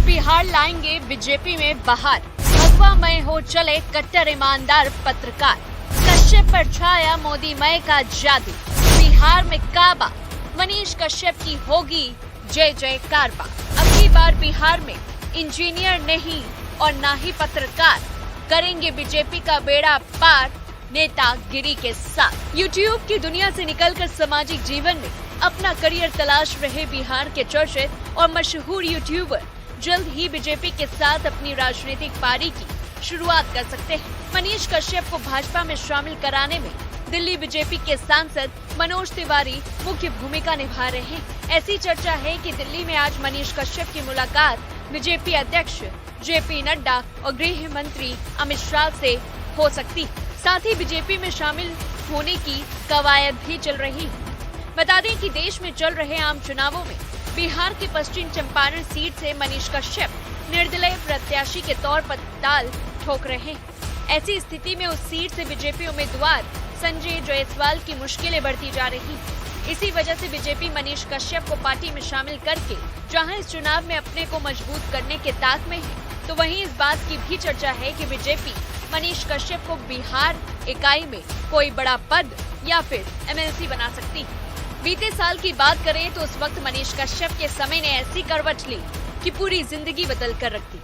बिहार लाएंगे बीजेपी में बहार। भगवामय हो चले कट्टर ईमानदार पत्रकार। कश्यप पर छाया मोदीमय का जादू। बिहार में काबा, मनीष कश्यप की होगी जय जयकार बा। अब की बार बिहार में इंजीनियर नहीं और ना ही पत्रकार करेंगे बीजेपी का बेड़ा पार नेतागिरी के साथ। यूट्यूब की दुनिया से निकलकर सामाजिक जीवन में अपना करियर तलाश रहे बिहार के चर्चित और मशहूर यूट्यूबर जल्द ही बीजेपी के साथ अपनी राजनीतिक पारी की शुरुआत कर सकते हैं। मनीष कश्यप को भाजपा में शामिल कराने में दिल्ली बीजेपी के सांसद मनोज तिवारी मुख्य भूमिका निभा रहे हैं। ऐसी चर्चा है कि दिल्ली में आज मनीष कश्यप की मुलाकात बीजेपी अध्यक्ष जेपी नड्डा और गृह मंत्री अमित शाह से हो सकती है। साथ ही बीजेपी में शामिल होने की कवायद भी चल रही है। बता दें कि देश में चल रहे आम चुनावों में बिहार के पश्चिम चंपारण सीट से मनीष कश्यप निर्दलीय प्रत्याशी के तौर पर ताल ठोक रहे हैं। ऐसी स्थिति में उस सीट से बीजेपी उम्मीदवार संजय जायसवाल की मुश्किलें बढ़ती जा रही हैं। इसी वजह से बीजेपी मनीष कश्यप को पार्टी में शामिल करके जहां इस चुनाव में अपने को मजबूत करने के ताक में है, तो वहीं इस बात की भी चर्चा है कि बीजेपी मनीष कश्यप को बिहार इकाई में कोई बड़ा पद या फिर एमएलसी बना सकती है। बीते साल की बात करें तो उस वक्त मनीष कश्यप के समय ने ऐसी करवट ली कि पूरी जिंदगी बदल कर रख दी।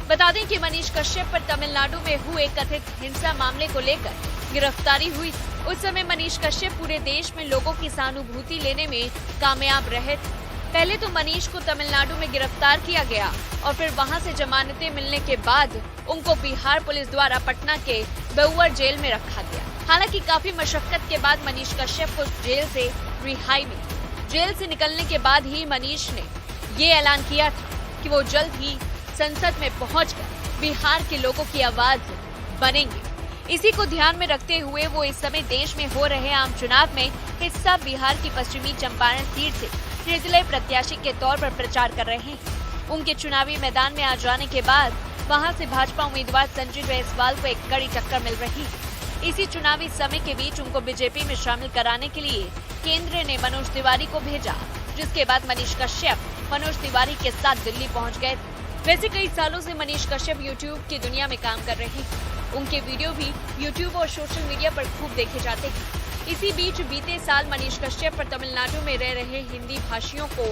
बता दें कि मनीष कश्यप पर तमिलनाडु में हुए कथित हिंसा मामले को लेकर गिरफ्तारी हुई। उस समय मनीष कश्यप पूरे देश में लोगों की सहानुभूति लेने में कामयाब रहे थे। पहले तो मनीष को तमिलनाडु में गिरफ्तार किया गया और फिर वहां से जमानतें मिलने के बाद उनको बिहार पुलिस द्वारा पटना के बेउर जेल में रखा गया। हालांकि काफी मशक्कत के बाद मनीष कश्यप को जेल से रिहाई मिली। जेल से निकलने के बाद ही मनीष ने ये ऐलान किया था कि वो जल्द ही संसद में पहुंचकर बिहार के लोगों की आवाज बनेंगे। इसी को ध्यान में रखते हुए वो इस समय देश में हो रहे आम चुनाव में हिस्सा बिहार की पश्चिमी चंपारण सीट से निर्दलीय प्रत्याशी के तौर पर प्रचार कर रहे हैं। उनके चुनावी मैदान में आ जाने के बाद वहां से भाजपा उम्मीदवार संजय जायसवाल को एक कड़ी टक्कर मिल रही है। इसी चुनावी समय के बीच उनको बीजेपी में शामिल कराने के लिए केंद्र ने मनोज तिवारी को भेजा, जिसके बाद मनीष कश्यप मनोज तिवारी के साथ दिल्ली पहुंच गए। वैसे कई सालों से मनीष कश्यप यूट्यूब की दुनिया में काम कर रहे हैं। उनके वीडियो भी यूट्यूब और सोशल मीडिया पर खूब देखे जाते हैं। इसी बीच बीते साल मनीष कश्यप पर तमिलनाडु में रह रहे हिंदी भाषियों को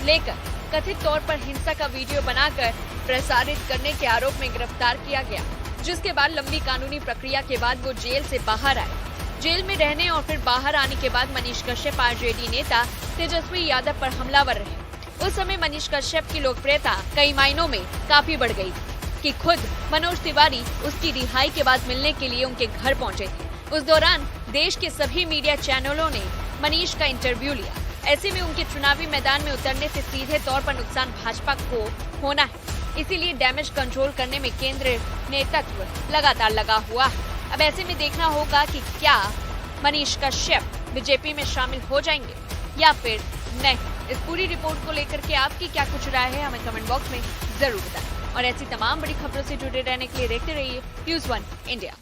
लेकर कथित तौर पर हिंसा का वीडियो बनाकर प्रसारित करने के आरोप में गिरफ्तार किया गया, जिसके बाद लंबी कानूनी प्रक्रिया के बाद वो जेल से बाहर आए। जेल में रहने और फिर बाहर आने के बाद मनीष कश्यप आरजेडी नेता तेजस्वी यादव पर हमलावर रहे। उस समय मनीष कश्यप की लोकप्रियता कई मायनों में काफी बढ़ गई कि खुद मनोज तिवारी उसकी रिहाई के बाद मिलने के लिए उनके घर पहुंचे थे। उस दौरान देश के सभी मीडिया चैनलों ने मनीष का इंटरव्यू लिया। ऐसे में उनके चुनावी मैदान में उतरने से सीधे तौर पर नुकसान भाजपा को होना है, इसीलिए डैमेज कंट्रोल करने में केंद्र नेतृत्व लगातार लगा हुआ है। अब ऐसे में देखना होगा कि क्या मनीष कश्यप बीजेपी में शामिल हो जाएंगे या फिर नहीं। इस पूरी रिपोर्ट को लेकर के आपकी क्या कुछ राय है, हमें कमेंट बॉक्स में जरूर बताएं। और ऐसी तमाम बड़ी खबरों से जुड़े रहने के लिए देखते रहिए News1 इंडिया।